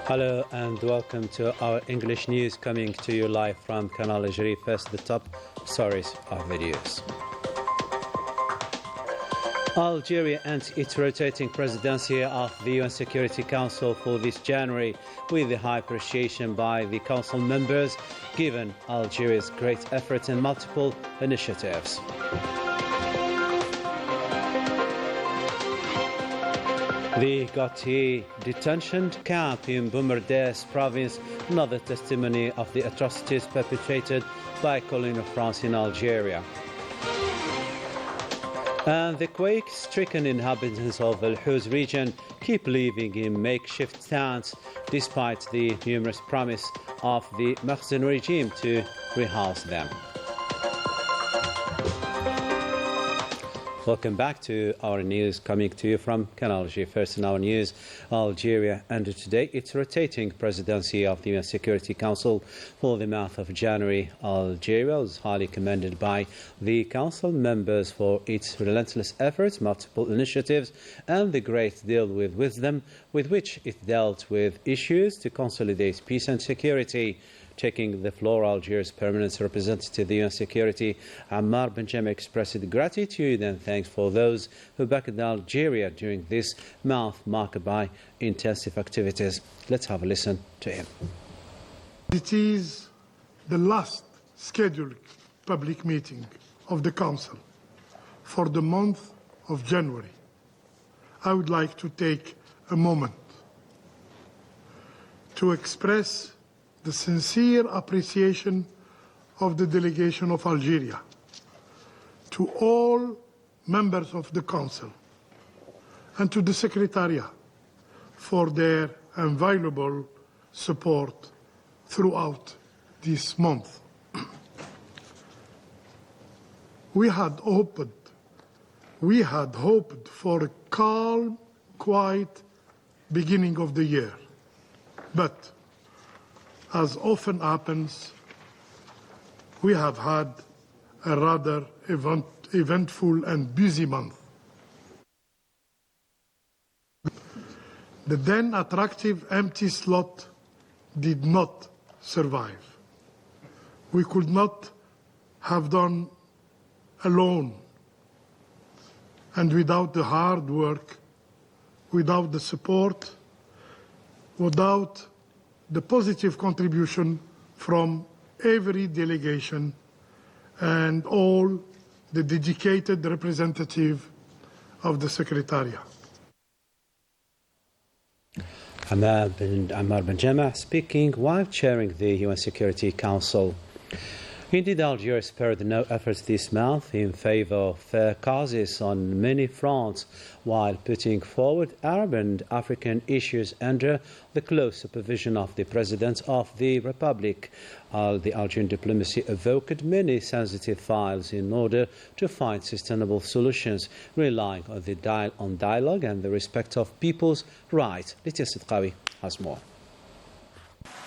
Hello and welcome to our English news coming to you live from Canal Algérie. First, the top stories of the news. Algeria ends its rotating presidency of the UN Security Council for this January with a high appreciation by the Council members, given Algeria's great efforts in multiple initiatives. The Gati detention camp in Boumerdès province, another testimony of the atrocities perpetrated by colonial France in Algeria. And the quake-stricken inhabitants of Al Houz region keep living in makeshift towns despite the numerous promise of the Makhzen regime to rehouse them. Welcome back to our news coming to you from Canal Algérie. First in our news, Algeria ended today its rotating presidency of the UN Security Council for the month of January. Algeria was highly commended by the Council members for its relentless efforts, multiple initiatives, and the great deal with wisdom with which it dealt with issues to consolidate peace and security. Taking the floor, Algeria's permanent representative to the UN Security, Ammar Benjama, expressed gratitude and thanks for those who backed Algeria during this month marked by intensive activities. Let's have a listen to him. It is the last scheduled public meeting of the Council for the month of January. I would like to take a moment to express the sincere appreciation of the delegation of Algeria to all members of the Council and to the Secretariat for their invaluable support throughout this month. We had hoped for a calm, quiet beginning of the year, but as often happens, we have had a rather eventful and busy month. The then attractive empty slot did not survive. We could not have done alone, and without the hard work, without the support, without the positive contribution from every delegation and all the dedicated representative of the Secretariat. Ammar Benjama speaking while chairing the UN Security Council. Indeed, Algeria spared no efforts this month in favor of fair causes on many fronts, while putting forward Arab and African issues under the close supervision of the President of the Republic. The Algerian diplomacy evoked many sensitive files in order to find sustainable solutions, relying on dialogue and the respect of people's rights. Litya Sidqawi has more.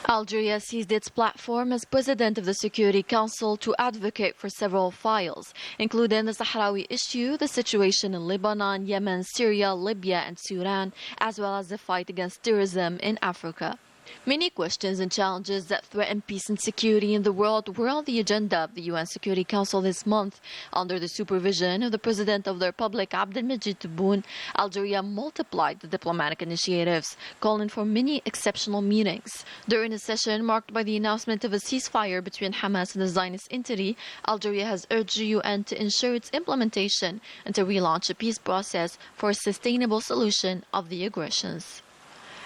Algeria seized its platform as President of the Security Council to advocate for several files, including the Sahrawi issue, the situation in Lebanon, Yemen, Syria, Libya and Sudan, as well as the fight against terrorism in Africa. Many questions and challenges that threaten peace and security in the world were on the agenda of the UN Security Council this month. Under the supervision of the President of the Republic, Abdelmajid Tebboune, Algeria multiplied the diplomatic initiatives, calling for many exceptional meetings. During a session marked by the announcement of a ceasefire between Hamas and the Zionist entity, Algeria has urged the UN to ensure its implementation and to relaunch a peace process for a sustainable solution of the aggressions.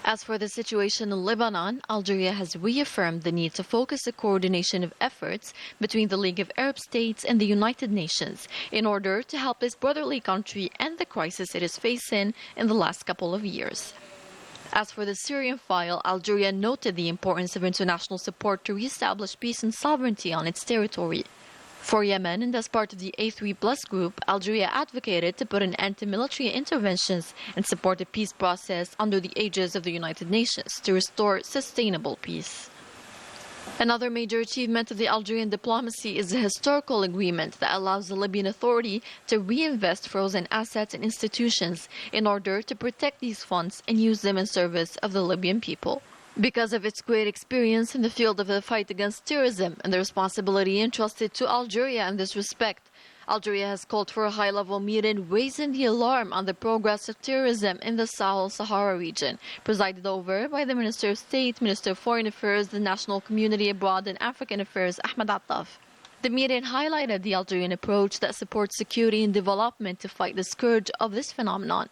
As for the situation in Lebanon, Algeria has reaffirmed the need to focus the coordination of efforts between the League of Arab States and the United Nations in order to help this brotherly country end the crisis it is facing in the last couple of years. As for the Syrian file, Algeria noted the importance of international support to reestablish peace and sovereignty on its territory. For Yemen, and as part of the A3+ group, Algeria advocated to put an end to military interventions and support the peace process under the aegis of the United Nations to restore sustainable peace. Another major achievement of the Algerian diplomacy is the historical agreement that allows the Libyan Authority to reinvest frozen assets and institutions in order to protect these funds and use them in service of the Libyan people. Because of its great experience in the field of the fight against terrorism and the responsibility entrusted to Algeria in this respect, Algeria has called for a high-level meeting raising the alarm on the progress of terrorism in the Sahel-Sahara region, presided over by the Minister of State, Minister of Foreign Affairs, the National Community Abroad and African Affairs, Ahmed Attaf. The meeting highlighted the Algerian approach that supports security and development to fight the scourge of this phenomenon.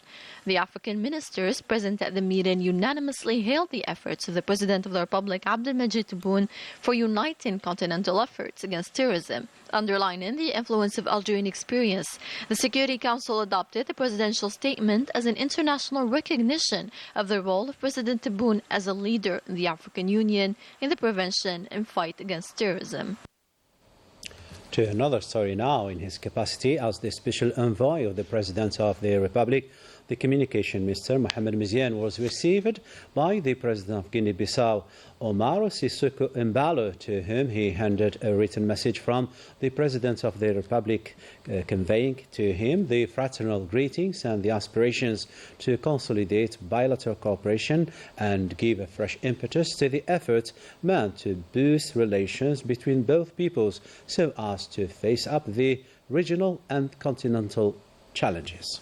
The African ministers present at the meeting unanimously hailed the efforts of the President of the Republic, Abdelmajid Tebboune, for uniting continental efforts against terrorism. Underlining the influence of Algerian experience, the Security Council adopted the presidential statement as an international recognition of the role of President Tebboune as a leader in the African Union in the prevention and fight against terrorism. To another story now, in his capacity as the special envoy of the President of the Republic, the Communication Minister, Mohamed Miziane, was received by the President of Guinea-Bissau, Omaro Sissoko Embalo, to whom he handed a written message from the President of the Republic, conveying to him the fraternal greetings and the aspirations to consolidate bilateral cooperation and give a fresh impetus to the efforts meant to boost relations between both peoples so as to face up the regional and continental challenges.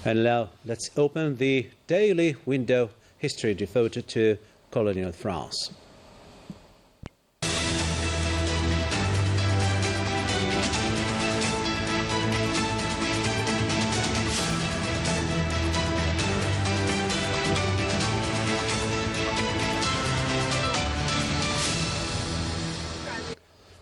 And now let's open the daily window history devoted to colonial France.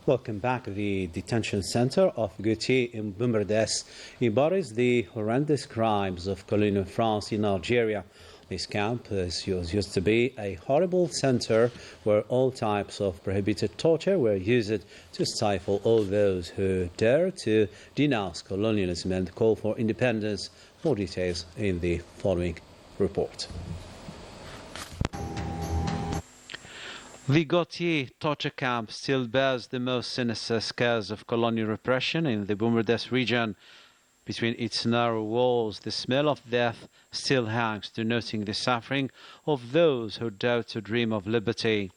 Welcome back. The detention center of Gautier in Boumerdès embodies the horrendous crimes of colonial France in Algeria. This camp used to be a horrible center where all types of prohibited torture were used to stifle all those who dared to denounce colonialism and call for independence. More details in the following report. The Gautier torture camp still bears the most sinister scars of colonial repression in the Boumerdès region. Between its narrow walls, the smell of death still hangs, denoting the suffering of those who dare to dream of liberty.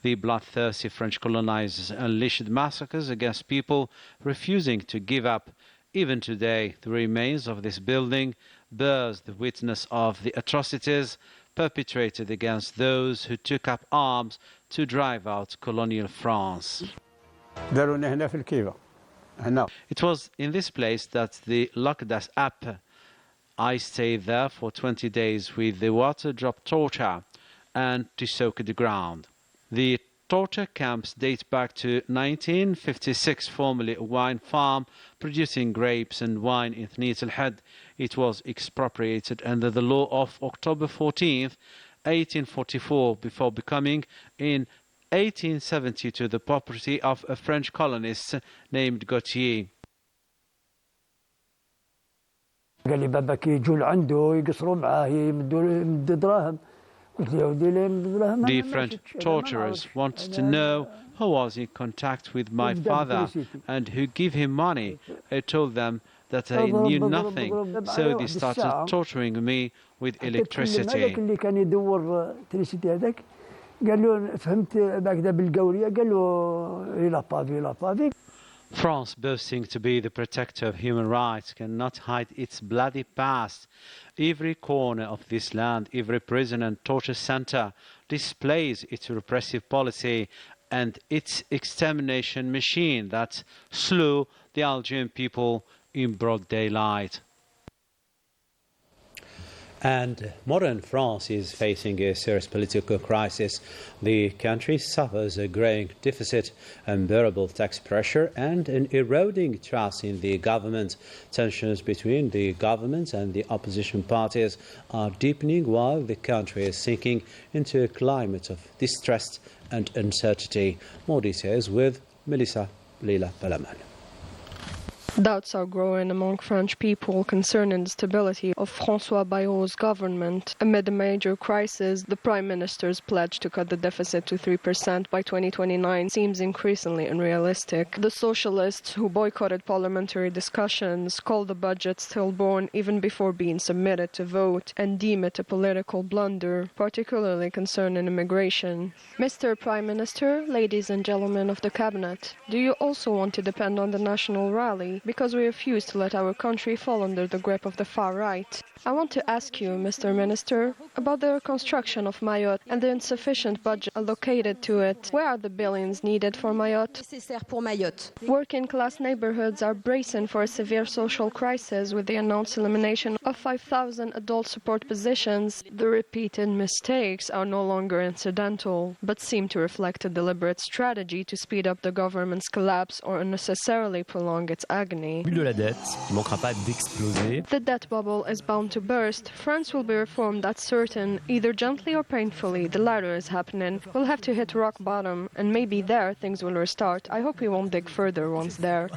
The bloodthirsty French colonizers unleashed massacres against people refusing to give up. Even today, the remains of this building bears the witness of the atrocities perpetrated against those who took up arms to drive out colonial France. It was in this place that they locked us up. I stayed there for 20 days with the water drop torture and to soak the ground. The torture camps date back to 1956, formerly a wine farm producing grapes and wine in Thnit el-Had. It was expropriated under the law of October 14th, 1844, before becoming in 1872 the property of a French colonist named Gautier. قال لي بابا كي يجوا لعنده يقصروا معاه يمدوا دراهم. The French torturers wanted to know who was in contact with my father and who gave him money. I told them that I knew nothing, so they started torturing me with electricity. France, boasting to be the protector of human rights, cannot hide its bloody past. Every corner of this land, every prison and torture center displays its repressive policy and its extermination machine that slew the Algerian people in broad daylight. And modern France is facing a serious political crisis. The country suffers a growing deficit, unbearable tax pressure, and an eroding trust in the government. Tensions between the government and the opposition parties are deepening while the country is sinking into a climate of distrust and uncertainty. More details with Melissa Leila Palaman. Doubts are growing among French people concerning the stability of François Bayroul's government. Amid a major crisis, the Prime Minister's pledge to cut the deficit to 3% by 2029 seems increasingly unrealistic. The socialists, who boycotted parliamentary discussions, call the budget stillborn even before being submitted to vote and deem it a political blunder, particularly concerning immigration. Mr. Prime Minister, ladies and gentlemen of the Cabinet, do you also want to depend on the National Rally? Because we refuse to let our country fall under the grip of the far right. I want to ask you, Mr. Minister, about the reconstruction of Mayotte and the insufficient budget allocated to it. Where are the billions needed for Mayotte? Working-class neighborhoods are bracing for a severe social crisis with the announced elimination of 5,000 adult support positions. The repeated mistakes are no longer incidental, but seem to reflect a deliberate strategy to speed up the government's collapse or unnecessarily prolong its agony. De la dette, qui manquera pas d'exploser. The debt bubble is bound to burst. France will be reformed, that's certain, either gently or painfully. The latter is happening. We'll have to hit rock bottom, and maybe there things will restart. I hope we won't dig further once there.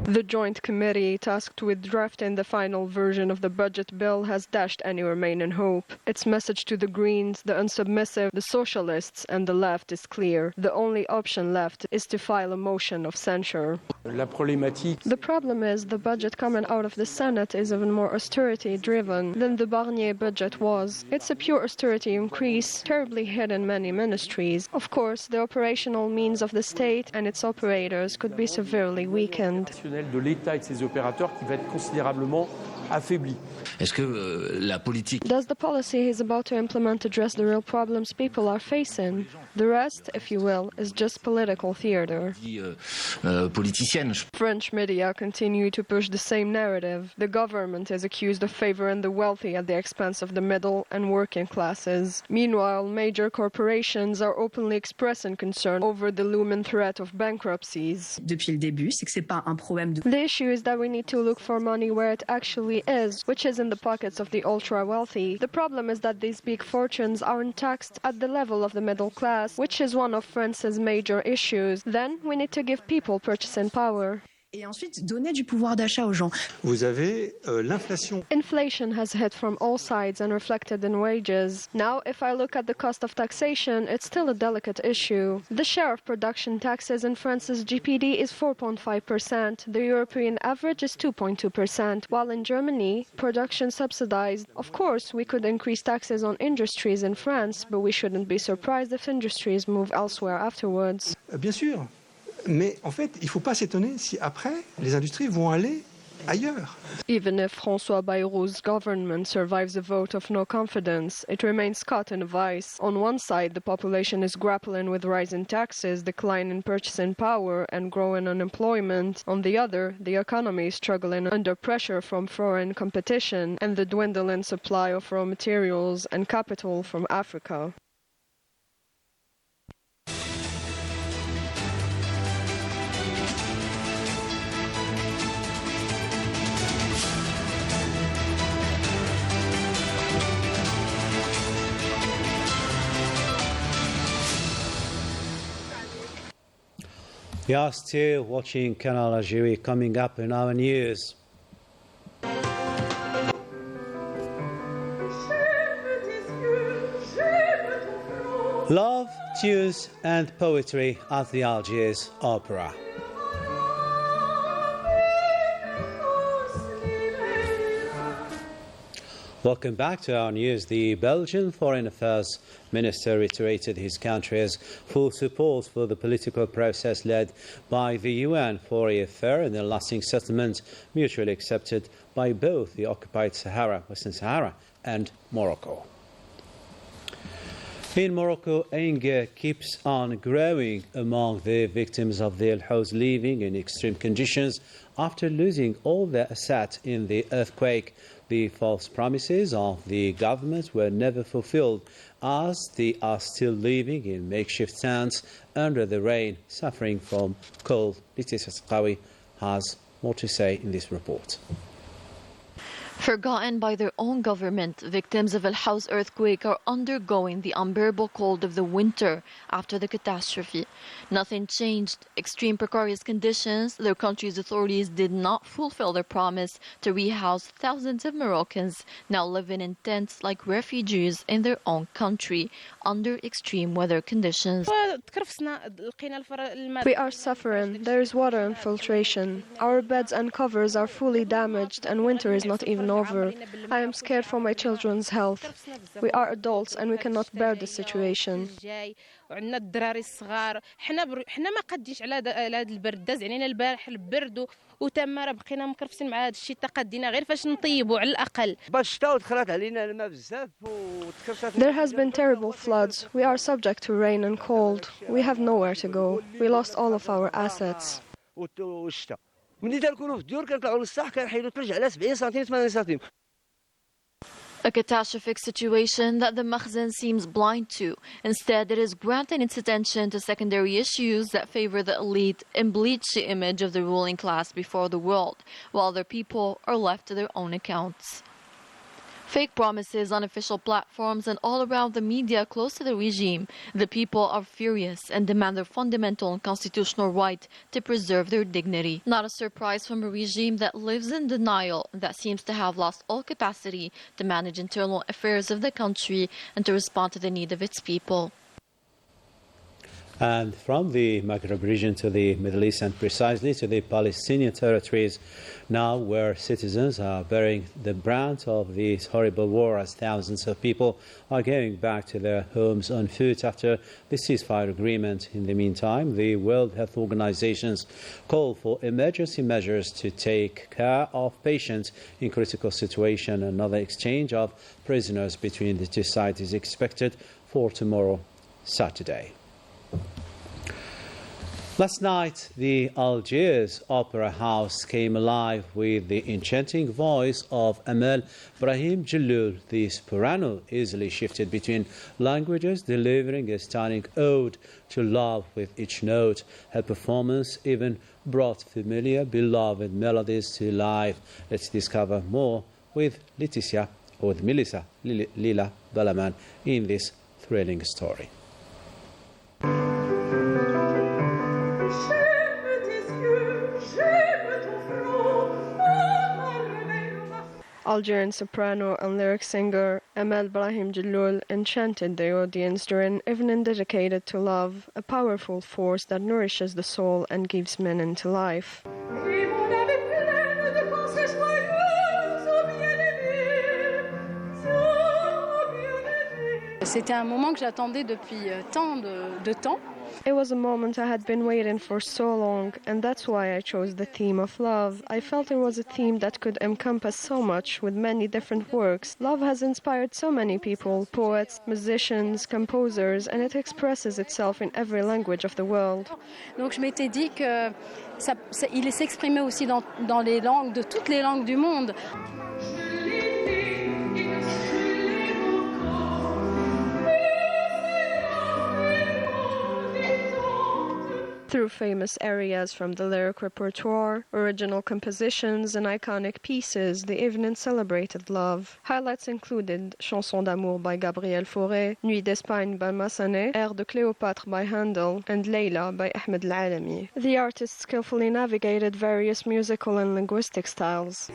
The Joint Committee tasked with drafting the final version of the budget bill has dashed any remaining hope. Its message to the Greens, the unsubmissive, the Socialists and the left is clear. The only option left is to file a motion of censure. The problem is the budget coming out of the Senate is even more austerity-driven than the Barnier budget was. It's a pure austerity increase, terribly hit in many ministries. Of course, the operational means of the state and its operators could be severely weakened. De l'État et de ses opérateurs qui va être considérablement affaibli. Est-ce que la politique... Does the policy he's about to implement address the real problems people are facing? The rest, if you will, is just political theater. Politicienne. French media continue to push the same narrative. The government is accused of favoring the wealthy at the expense of the middle and working classes. Meanwhile, major corporations are openly expressing concern over the looming threat of bankruptcies. Depuis le début, c'est que c'est pas un problème de... The issue is that we need to look for money where it actually is, which is in the pockets of the ultra-wealthy. The problem is that these big fortunes aren't taxed at the level of the middle class, which is one of France's major issues. Then we need to give people purchasing power. Et ensuite, donner du pouvoir d'achat aux gens. Vous avez l'inflation. Inflation has hit from all sides and reflected in wages. Now, if I look at the cost of taxation, it's still a delicate issue. The share of production taxes in France's GPD is 4.5%. The European average is 2.2%, while in Germany, production subsidized. Of course, we could increase taxes on industries in France, but we shouldn't be surprised if industries move elsewhere afterwards. Bien sûr. Mais en fait, il ne faut pas s'étonner si après, les industries vont aller ailleurs. Even if François Bayroul's government survives a vote of no confidence, it remains caught in a vice. On one side, the population is grappling with rising taxes, decline in purchasing power, and growing unemployment. On the other, the economy is struggling under pressure from foreign competition and the dwindling supply of raw materials and capital from Africa. You are still watching Canal Algérie. Coming up in our news. Love, tunes and poetry at the Algiers Opera. Welcome back to our news. The Belgian Foreign Affairs Minister reiterated his country's full support for the political process led by the UN for a fair and a lasting settlement mutually accepted by both the occupied Sahara, Western Sahara, and Morocco. In Morocco, anger keeps on growing among the victims of the El Hous living in extreme conditions after losing all their assets in the earthquake. The false promises of the government were never fulfilled, as they are still living in makeshift tents under the rain, suffering from cold. Laetitia Sqawi has more to say in this report. Forgotten by their own government, victims of Al-Haus earthquake are undergoing the unbearable cold of the winter after the catastrophe. Nothing changed. Extreme precarious conditions, their country's authorities did not fulfill their promise to rehouse thousands of Moroccans now living in tents like refugees in their own country under extreme weather conditions. We are suffering. There is water infiltration. Our beds and covers are fully damaged and winter is not even over. I am scared for my children's health. We are adults and we cannot bear this situation. وعندنا الدراري الصغار حنا ما قادينش على هذا البرد داز علينا البارح البرد وتما راه بقينا مكرفسين مع هذا الشتاء قادينا غير فاش نطيبوا على الاقل. There has been terrible floods. We are subject to rain and cold. We have nowhere to go. We lost all of our assets. ملي تنكونوا في الديور كنطلعوا للسطح كنحيدوا الثلج على 70 سنتيم 80 سنتيم. A catastrophic situation that the Makhzen seems blind to. Instead, it is granting its attention to secondary issues that favor the elite and bleach the image of the ruling class before the world, while their people are left to their own accounts. Fake promises on official platforms and all around the media close to the regime. The people are furious and demand their fundamental and constitutional right to preserve their dignity. Not a surprise from a regime that lives in denial and that seems to have lost all capacity to manage internal affairs of the country and to respond to the need of its people. And from the Maghreb region to the Middle East and precisely to the Palestinian territories now where citizens are bearing the brunt of this horrible war as thousands of people are going back to their homes on foot after the ceasefire agreement. In the meantime, the World Health Organization's call for emergency measures to take care of patients in critical situation. Another exchange of prisoners between the two sides is expected for tomorrow, Saturday. Last night, the Algiers Opera House came alive with the enchanting voice of Amal Brahim Jalloul. The soprano easily shifted between languages, delivering a stunning ode to love with each note. Her performance even brought familiar, beloved melodies to life. Let's discover more with Melissa Lila Balaman in this thrilling story. Algerian soprano and lyric singer Amal Brahim Jalloul enchanted the audience during an evening dedicated to love, a powerful force that nourishes the soul and gives meaning to life. C'était un moment que j'attendais depuis tant de temps. It was a moment I had been waiting for so long, and that's why I chose the theme of love. I felt it was a theme that could encompass so much with many different works. Love has inspired so many people, poets, musicians, composers, and it expresses itself in every language of the world. Donc je m'étais dit que il s'exprimait aussi dans les langues, de toutes les langues du monde. Through famous areas from the lyric repertoire, original compositions and iconic pieces, the evening celebrated love. Highlights included Chanson d'amour by Gabriel Fauré, Nuit d'Espagne by Massenet, Air de Cléopâtre by Handel, and Leila by Ahmed Al-Alami. The artists skillfully navigated various musical and linguistic styles.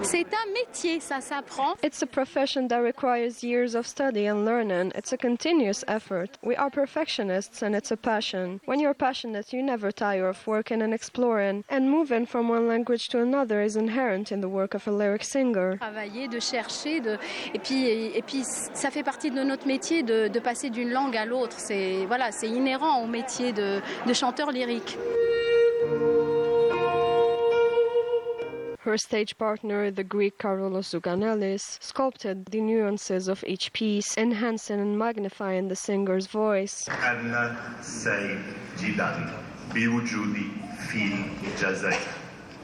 C'est un métier, ça s'apprend. It's a profession that requires years of study and learning. It's a continuous effort. We are perfectionists and it's a passion. When you're passionate, you never tire of working and exploring. And moving from one language to another is inherent in the work of a lyric singer. Travailler, de chercher, et puis ça fait partie de notre métier de passer d'une langue à l'autre. C'est inhérent au métier de chanteur lyrique. Her stage partner, the Greek Karolos Zouganelis, sculpted the nuances of each piece, enhancing and magnifying the singer's voice.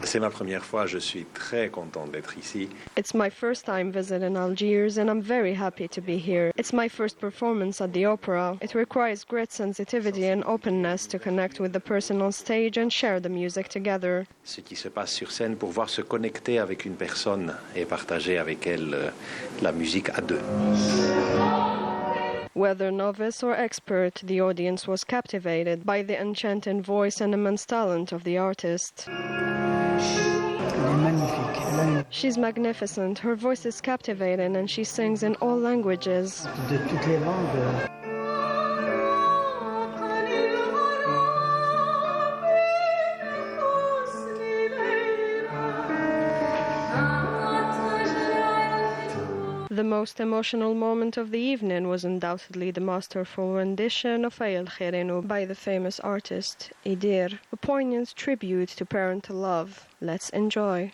C'est ma première fois, je suis très content d'être ici. It's my first time visiting Algiers and I'm very happy to be here. It's my first performance at the opera. It requires great sensitivity and openness to connect with the person on stage and share the music together. Ce qui se passe sur scène, pouvoir se connecter avec une personne et partager avec elle la musique à deux. Whether novice or expert, the audience was captivated by the enchanting voice and immense talent of the artist. She's magnificent, her voice is captivating and she sings in all languages. The most emotional moment of the evening was undoubtedly the masterful rendition of Ay El Kherenu by the famous artist Idir, a poignant tribute to parental love. Let's enjoy.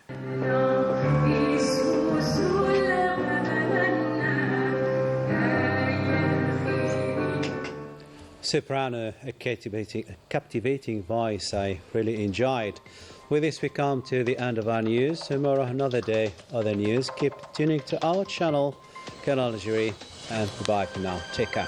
Soprano, a captivating voice I really enjoyed. With this, we come to the end of our news. Tomorrow, another day, other news. Keep tuning to our channel, Canal Algérie, and goodbye for now. Take care.